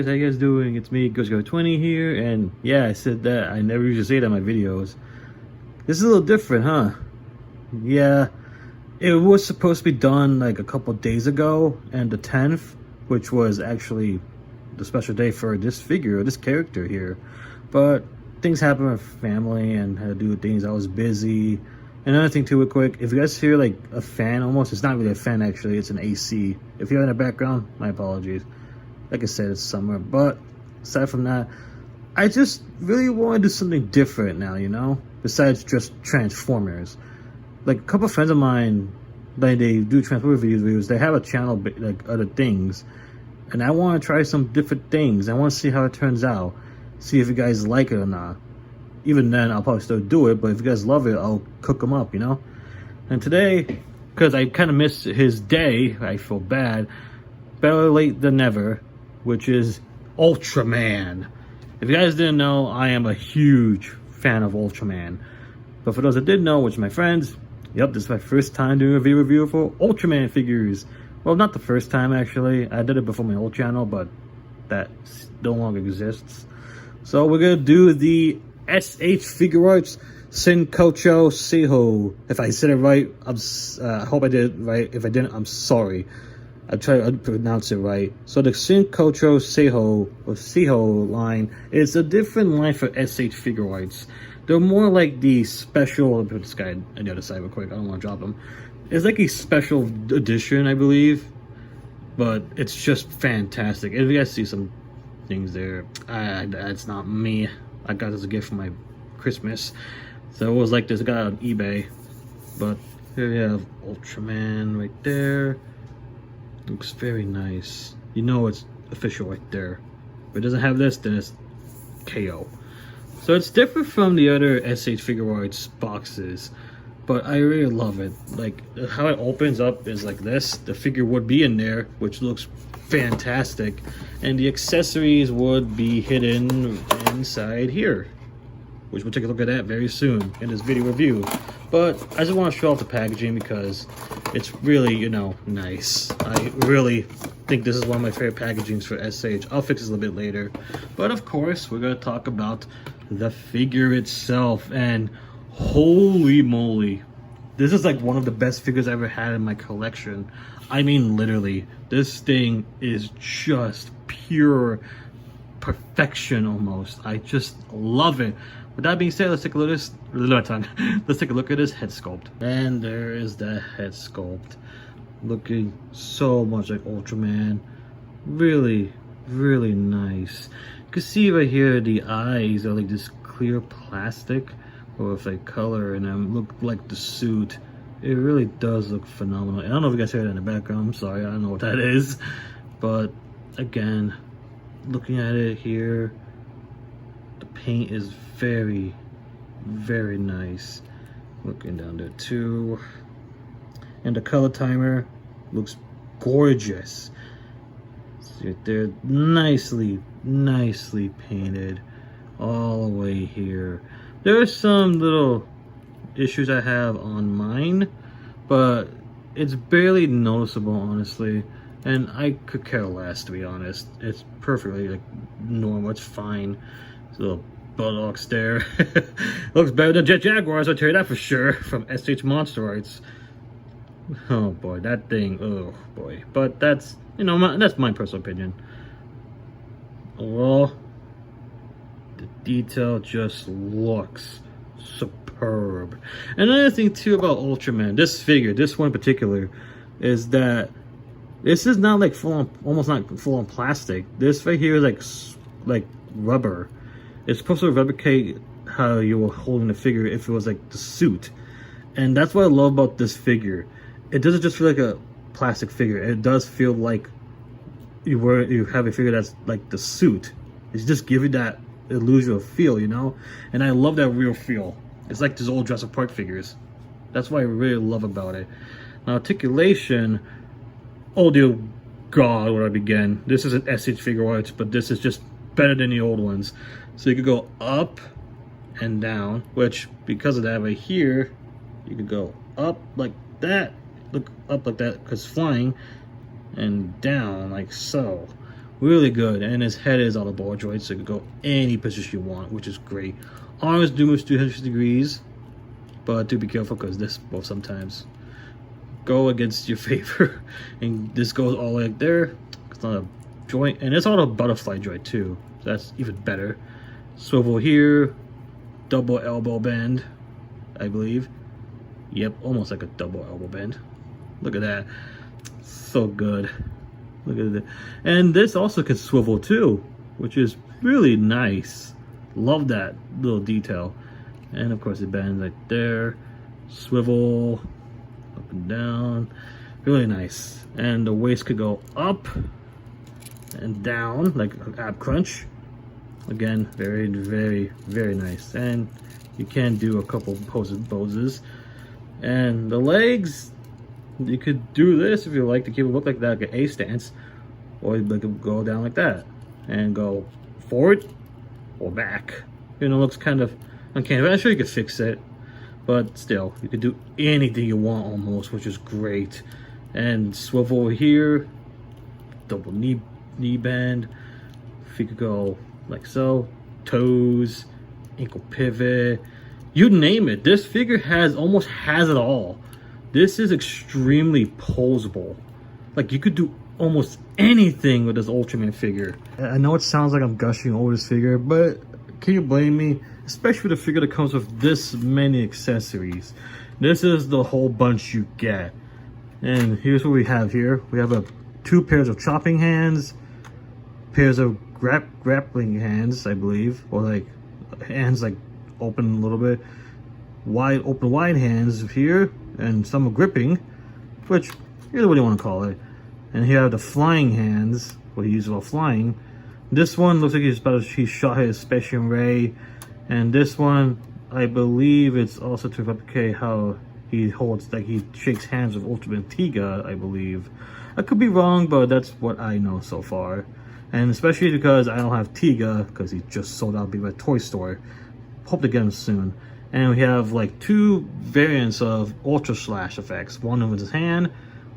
guys, how you guys doing? It's me, GhostGuy20 here, and yeah, I said that. I never usually say that in my videos. This is a little different, huh? Yeah, it was supposed to be done like a couple days ago, and the 10th, which was actually the special day for this figure, this character here. But things happened with family and had to do things. I was busy. Another thing too, real quick, if you guys hear like a fan almost, it's not really a fan actually, it's an AC. If you're in the background, my apologies. Like I said, it's summer, but aside from that, I just really want to do something different now, you know? Besides just Transformers. Like a couple of friends of mine, like they do Transformers videos, they have a channel like other things. And I want to try some different things. I want to see how it turns out. See if you guys like it or not. Even then, I'll probably still do it, but if you guys love it, I'll cook them up, you know? And today, because I kind of missed his day, I feel bad. Better late than never, which is Ultraman. If you guys didn't know, I am a huge fan of Ultraman. But for those that did know, which are my friends, yep, this is my first time doing a video review for Ultraman figures. Well, not the first time, actually. I did it before my old channel, but that no longer exists. So we're going to do the SH Figuarts Shinkocchou Seihou. If I said it right, I hope I did it right. If I didn't, I'm sorry. I try to pronounce it right. So the Shinkocchou Seihou or Seihou line is a different line for SH Figuarts. They're more like the special. I'll put this guy on the other side real quick. I don't want to drop him. It's like a special edition, I believe, but it's just fantastic. If you guys see some things there, that's not me. I got this as a gift for my Christmas, so it was like this. I got it on eBay. But here we have Ultraman right there. Looks very nice. You know it's official right there. If it doesn't have this, then it's KO. So it's different from the other SH Figuarts boxes, but I really love it. Like how it opens up is like this. The figure would be in there, which looks fantastic, and the accessories would be hidden inside here, which we'll take a look at that very soon in this video review. But I just want to show off the packaging because it's really, you know, nice. I really think this is one of my favorite packagings for SH. I'll fix this a little bit later, but of course we're going to talk about the figure itself. And holy moly, this is like one of the best figures I ever had in my collection. I mean, literally, this thing is just pure perfection almost. I just love it. With that being said, let's take a look at this. Let's take a look at this head sculpt. And there is that head sculpt, looking so much like Ultraman. Really, really nice. You can see right here the eyes are like this clear plastic with like color, and them look like the suit. It really does look phenomenal. I don't know if you guys hear that in the background. I'm sorry, I don't know what that is. But again, looking at it here, the paint is very, very nice. Looking down there too. And the color timer looks gorgeous. See it there, nicely painted all the way here. There are some little issues I have on mine, but it's barely noticeable, honestly, and I could care less, to be honest. It's perfectly like normal. It's fine. It's a little buttocks there. Looks better than Jet Jaguars, I'll tell you that for sure, from SH Monster Arts. Oh boy, that thing, oh boy. But that's, you know, that's my personal opinion. Overall, the detail just looks superb. Another thing too about Ultraman, this figure, this one in particular, is that this is not like full on, almost not full on plastic. This right here is like rubber. It's supposed to replicate how you were holding the figure if it was like the suit. And that's what I love about this figure. It doesn't just feel like a plastic figure. It does feel like you have a figure that's like the suit. It's just giving that illusion of feel, you know? And I love that real feel. It's like these old Jurassic Park figures. That's what I really love about it. Now, articulation, oh dear God, where I begin. This is an SH Figuarts, but this is just better than the old ones. So you could go up and down, which because of that right here, you could go up like that, look up like that because flying, and down like so, Really good. And his head is on a ball joint, so you can go any position you want, which is great. Arms do move 360 degrees, but do be careful because this will sometimes go against your favor. And this goes all the way there. It's not a joint, and it's on a butterfly joint too, so that's even better. Swivel here, double elbow bend, I believe. Yep, almost like a double elbow bend. Look at that, so good. Look at it. And this also can swivel too, which is really nice. Love that little detail. And of course it bends right there. Swivel up and down, really nice. And the waist could go up and down like an ab crunch. Again, very, very, very nice. And you can do a couple poses. And the legs, you could do this if you like to keep it look like that, like an A stance, or you could go down like that and go forward or back. You know, it looks kind of uncanny. I'm sure you could fix it, but still, you could do anything you want almost, which is great. And swivel here, double knee bend. If you could go like so, toes, ankle pivot, you name it. This figure almost has it all. This is extremely posable. Like, you could do almost anything with this Ultraman figure. I know it sounds like I'm gushing over this figure, but can you blame me? Especially with a figure that comes with this many accessories. This is the whole bunch you get. And here's what we have here. We have two pairs of chopping hands, pairs of grappling hands, I believe, or like hands like open a little bit, wide hands here, and some are gripping, which either what you want to call it. And here are the flying hands, what he uses while flying. This one looks like he shot his Special Ray, and this one I believe it's also to replicate how he holds, like he shakes hands with Ultraman Tiga, I believe. I could be wrong, but that's what I know so far. And especially because I don't have Tiga, because he just sold out at Toy Store. Hope to get him soon. And we have like two variants of Ultra Slash effects. One with his hand,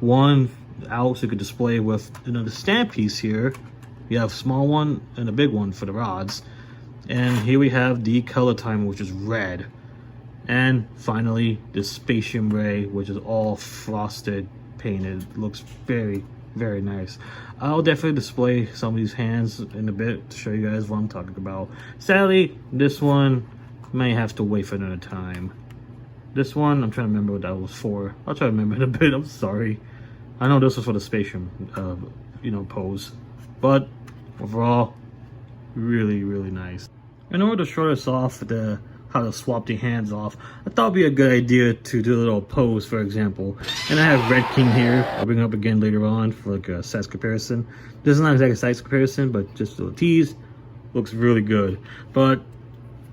one out so you could display with, you know, the stand piece here. You have a small one and a big one for the rods. And here we have the color timer, which is red. And finally, the Spatium Ray, which is all frosted, painted. Looks very, very nice. I'll definitely display some of these hands in a bit to show you guys what I'm talking about. Sadly, this one may have to wait for another time. This one, I'm trying to remember what that was for. I'll try to remember in a bit. I'm sorry. I know this was for the Spatium, you know, pose. But overall, really, really nice. In order to show this off, how to swap the hands off, I thought it'd be a good idea to do a little pose, for example. And I have Red King here. I'll bring it up again later on for like a size comparison. This is not exactly a size comparison, but just a little tease. Looks really good. But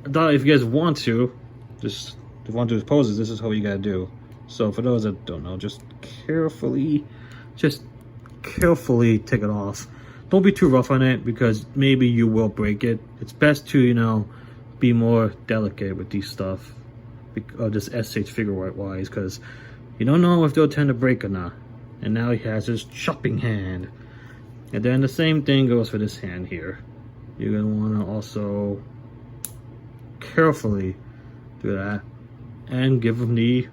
I thought if you guys want to, if you want to do poses, this is how you gotta do. So for those that don't know, just carefully take it off. Don't be too rough on it because maybe you will break it. It's best to, you know, be more delicate with these stuff, this SH figure wise, because you don't know if they'll tend to break or not. And now he has his chopping hand. And then the same thing goes for this hand here. You're gonna want to also carefully do that and give him the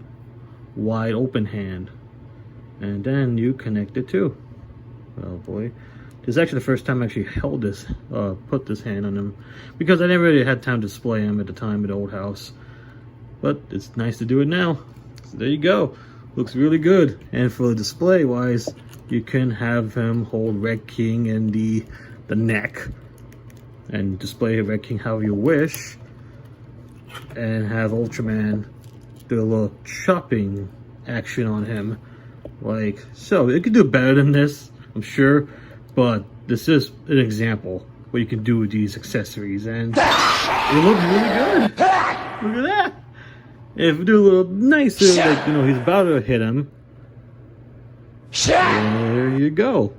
wide open hand, and then you connect it too. Oh boy, this is actually the first time I actually held this, put this hand on him, because I never really had time to display him at the time at the old house. But it's nice to do it now. So there you go. Looks really good. And for the display wise, you can have him hold Red King in the neck and display Red King however you wish, and have Ultraman do a little chopping action on him, like so. It could do better than this, I'm sure, but this is an example what you can do with these accessories, and it looks really good. Look at that. If we do a little nicer, like, you know, he's about to hit him, there you go.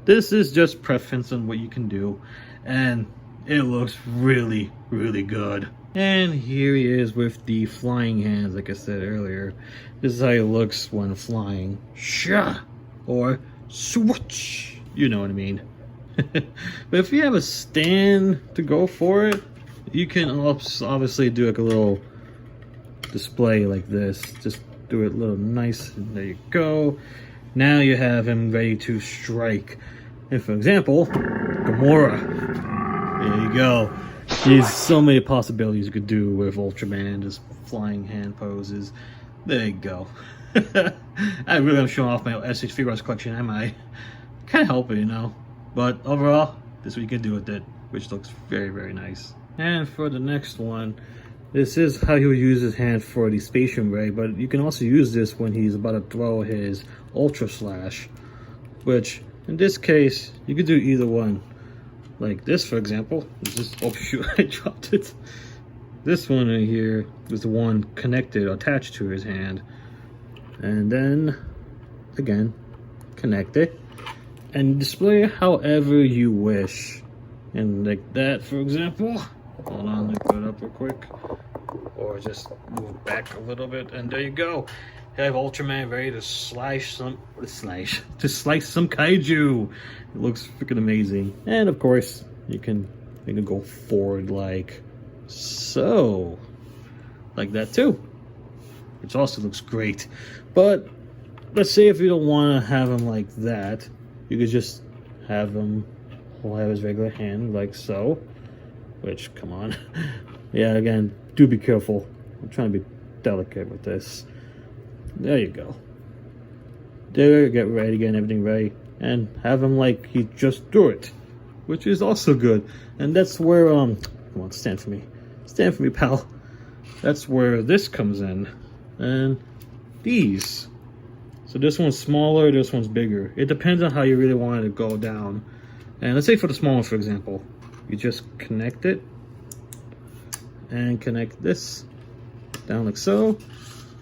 This is just preference on what you can do, and it looks really, really good. And here he is with the flying hands, like I said earlier. This is how he looks when flying. Sha! Or swoosh! You know what I mean. But if you have a stand to go for it, you can obviously do like a little display like this. Just do it a little nice. There you go. Now you have him ready to strike. And for example, Gamora. There you go. There's so many possibilities you could do with Ultraman, just flying hand poses. There you go. I really am showing off my SH Figuarts collection, am I? Can't help it, you know. But overall, this is what you can do with it, which looks very, very nice. And for the next one, this is how he would use his hand for the Spatium Ray, but you can also use this when he's about to throw his Ultra Slash, which in this case, you could do either one. Like this, for example. Oh shoot, I dropped it. This one right here is the one connected, attached to his hand. And then, again, connect it. And display however you wish. And like that, for example. Hold on, let me put it up real quick. Or just move back a little bit, and there you go. You have Ultraman ready to slice some kaiju. It looks freaking amazing. And of course, you can go forward like so. Like that too. Which also looks great. But let's say if you don't want to have him like that, you could just have him have his regular hand like so. Which, come on. Yeah, again, do be careful. I'm trying to be delicate with this. There you go. There, get ready, get everything ready. And have him like he just threw it. Which is also good. And that's where, come on, stand for me. Stand for me, pal. That's where this comes in. And these. So this one's smaller, this one's bigger. It depends on how you really want it to go down. And let's say for the small one, for example. You just connect it and connect this down like so,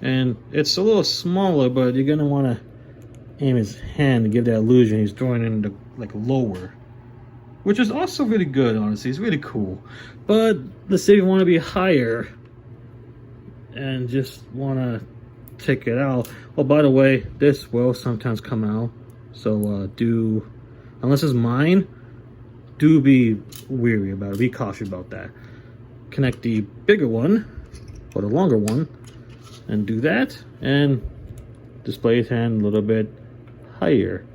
and it's a little smaller, but you're gonna want to aim his hand to give that illusion he's throwing in the like lower, which is also really good. Honestly, it's really cool. But let's say you want to be higher and just want to take it out. Oh, by the way, this will sometimes come out, so do, unless it's mine, do be wary about it, be cautious about that. Connect the bigger one, or the longer one, and do that, and display his hand a little bit higher.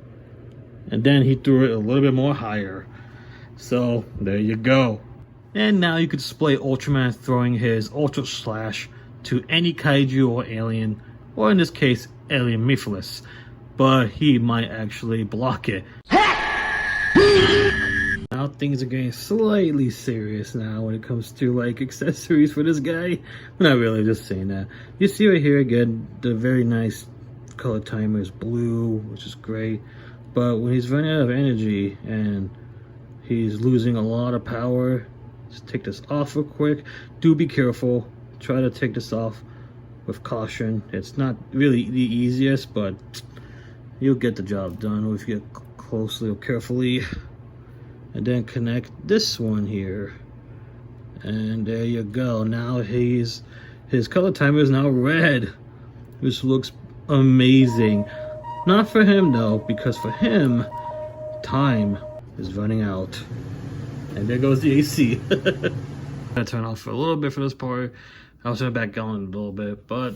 And then he threw it a little bit more higher. So, there you go. And now you could display Ultraman throwing his Ultra Slash to any kaiju or alien, or in this case, alien Mephiles. But he might actually block it. Now things are getting slightly serious now when it comes to like accessories for this guy. Not really, just saying that. You see right here again, the very nice color timer is blue, which is great. But when he's running out of energy and he's losing a lot of power, just take this off real quick. Do be careful. Try to take this off with caution. It's not really the easiest, but you'll get the job done if you get closely or carefully. And then connect this one here, and there you go. Now his color timer is now red, which looks amazing. Not for him though, because for him time is running out. And there goes the AC. I turn off for a little bit for this part. I'll turn it back on in a little bit, but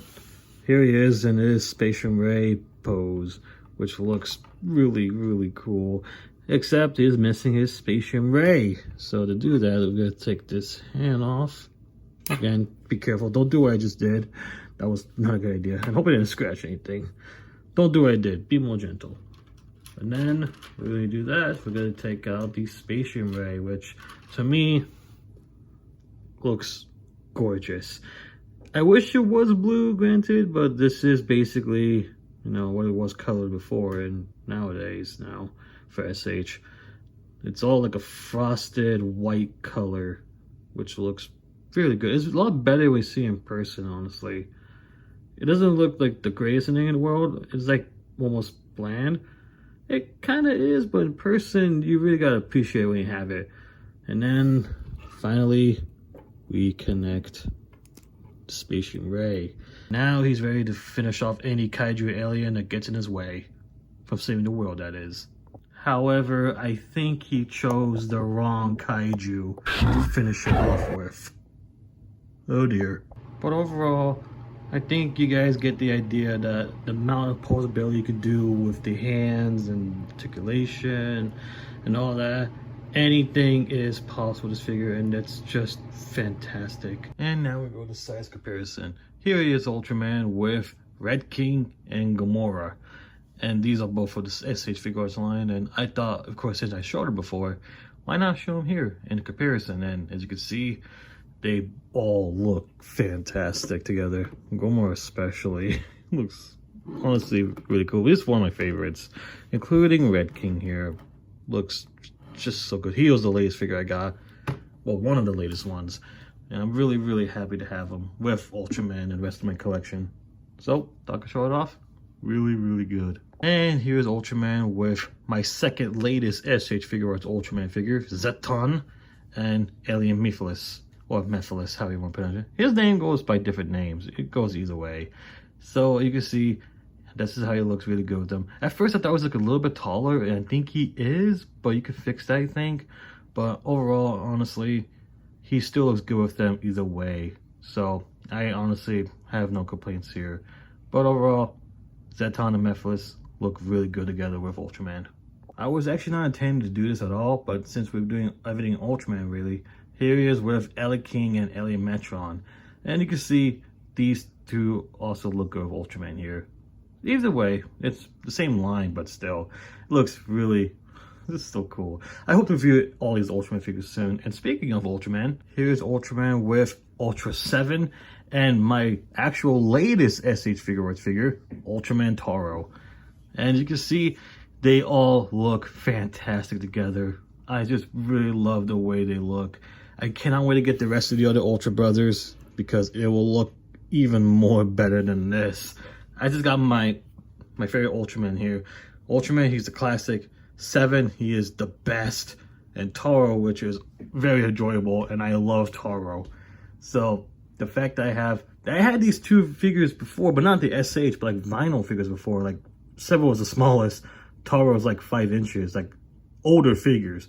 here he is in his Spatium Ray pose, which looks really, really cool. Except he's missing his Spatium Ray. So to do that, we're gonna take this hand off. Again, be careful. Don't do what I just did. That was not a good idea. I hope I didn't scratch anything. Don't do what I did. Be more gentle. And then we're gonna do that. We're gonna take out the Spatium Ray, which to me looks gorgeous. I wish it was blue, granted, but this is basically, you know, what it was colored before and nowadays now. For SH, it's all like a frosted white color, which looks really good. It's a lot better when we see in person, honestly. It doesn't look like the greatest thing in the world. It's like almost bland. It kind of is, but in person, you really gotta appreciate when you have it. And then finally, we connect the Spatium Ray. Now he's ready to finish off any kaiju alien that gets in his way from saving the world, that is. However, I think he chose the wrong kaiju to finish it off with. Oh dear. But overall, I think you guys get the idea that the amount of posability you can do with the hands and articulation and all that, anything is possible with this figure, and that's just fantastic. And now we go to size comparison. Here is Ultraman with Red King and Gamora. And these are both for the SH Figuarts line, and I thought, of course, since I showed her before, why not show them here in comparison? And as you can see, they all look fantastic together. Gamora especially looks honestly really cool. This is one of my favorites, including Red King here. Looks just so good. He was the latest figure I got, well, one of the latest ones, and I'm really, really happy to have him with Ultraman and the rest of my collection. So, thought I could show it off. Really, really good. And here's Ultraman with my second latest SH Figuarts Ultraman figure, Zeton and Alien Mephiles, or Mephiles, however you want to pronounce it. His name goes by different names. It goes either way. So you can see, this is how he looks really good with them. At first I thought he was like a little bit taller, and I think he is, but you can fix that, I think. But overall, honestly, he still looks good with them either way. So I honestly have no complaints here. But overall, Zeton and Mephiles look really good together with Ultraman. I was actually not intending to do this at all, but since we're doing everything Ultraman really, here he is with Alien King and Alien Metron. And you can see these two also look good with Ultraman here. Either way, it's the same line, but still, it looks really, this is so cool. I hope to review all these Ultraman figures soon. And speaking of Ultraman, here's Ultraman with Ultra 7 and my actual latest SH Figuarts figure, Ultraman Taro. And you can see they all look fantastic together. I just really love the way they look. I cannot wait to get the rest of the other Ultra Brothers because it will look even more better than this. I just got my favorite Ultraman here. Ultraman, he's the classic. 7, he is the best. And Taro, which is very enjoyable, and I love Taro. So the fact that I had these two figures before, but not the SH, but like vinyl figures before, like 7 was the smallest, Taro was like 5 inches, like older figures.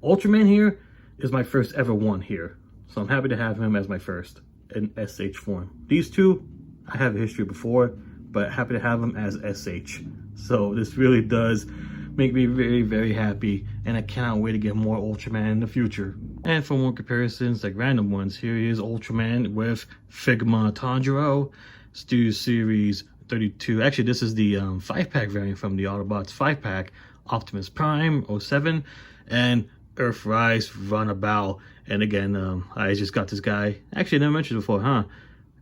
Ultraman here is my first ever one here. So I'm happy to have him as my first in SH form. These two, I have a history before, but happy to have them as SH. So this really does make me very, very happy, and I cannot wait to get more Ultraman in the future. And for more comparisons, like random ones, here is Ultraman with Figma Tanjiro, Studio Series 32. Actually, this is the 5-pack variant from the Autobots 5-pack, Optimus Prime 07, and Earthrise Runabout. And again, I just got this guy. Actually, I never mentioned it before, huh?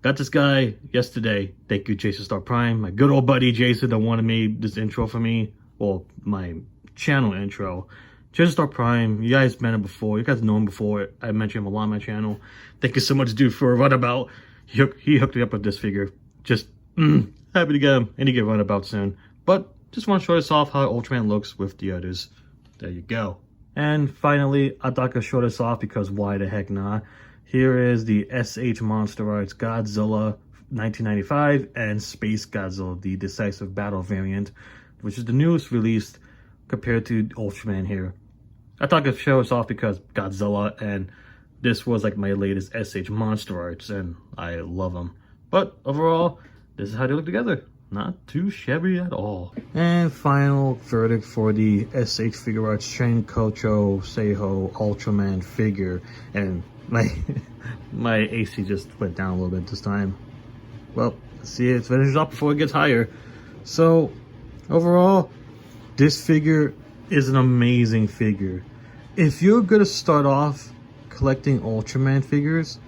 Got this guy yesterday. Thank you, Jason Star Prime. My good old buddy Jason that wanted me this intro for me. Well, my channel intro. Jason Star Prime, you guys met him before. You guys know him before. I mentioned him a lot on my channel. Thank you so much, dude, for a Runabout. He hooked me up with this figure. Just happy to get him, and he get Runabout soon. But just want to show this off how Ultraman looks with the others. There you go. And finally, I thought I could show this off because why the heck not? Here is the SH Monster Arts Godzilla 1995 and Space Godzilla, the Decisive Battle variant, which is the newest released compared to Ultraman here. I thought I could show this off because Godzilla, and this was like my latest SH Monster Arts, and I love them. But overall, this is how they look together. Not too shabby at all. And final verdict for the SH Figuarts Shinkocchou Seihou Ultraman figure. And my AC just went down a little bit this time. Well, let's see it finishes up before it gets higher. So overall, this figure is an amazing figure. If you're gonna start off collecting Ultraman figures,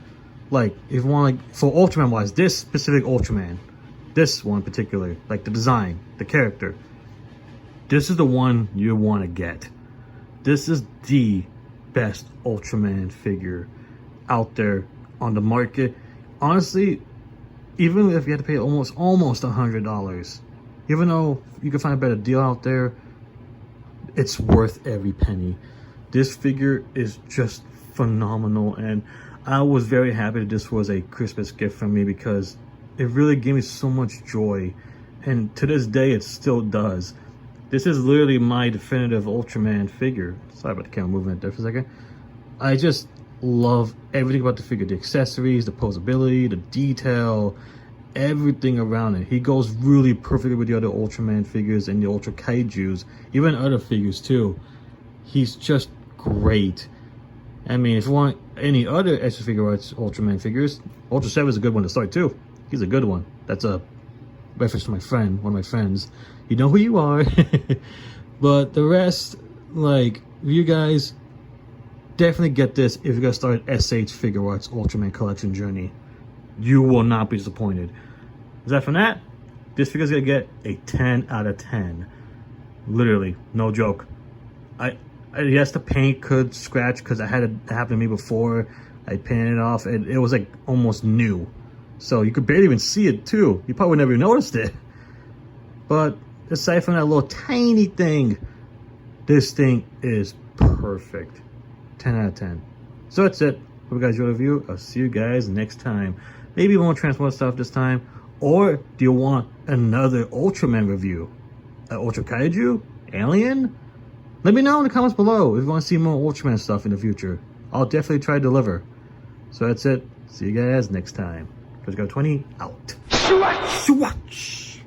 like if you want, like for Ultraman wise, this specific Ultraman, this one in particular, like the design, the character, this is the one you want to get. This is the best Ultraman figure out there on the market. Honestly, even if you had to pay almost $100, even though you can find a better deal out there, it's worth every penny. This figure is just phenomenal, and I was very happy that this was a Christmas gift for me because it really gave me so much joy, and to this day it still does. This is literally my definitive Ultraman figure. Sorry about the camera moving there for a second. I just love everything about the figure. The accessories, the posability, the detail, everything around it. He goes really perfectly with the other Ultraman figures and the Ultra Kaijus, even other figures too. He's just great. I mean, if you want any other extra Figuarts Ultraman figures, Ultra 7 is a good one to start too. He's a good one. That's a reference to my friend, one of my friends. You know who you are. But the rest, like, you guys definitely get this if you're gonna start SH Figuarts Ultraman collection journey. You will not be disappointed. Aside from that, this figure's gonna get a 10 out of 10. Literally, no joke. Yes, the paint could scratch because I had it happen to me before. I painted it off and it was like almost new. So you could barely even see it too. You probably never noticed it. But aside from that little tiny thing, this thing is perfect. 10 out of 10. So that's it. Hope you guys enjoyed the review. I'll see you guys next time. Maybe you want Transformer stuff this time. Or do you want another Ultraman review? Ultra Kaiju? Alien? Let me know in the comments below if you want to see more Ultraman stuff in the future. I'll definitely try to deliver. So that's it. See you guys next time. Figuarts 20 out. Swatch!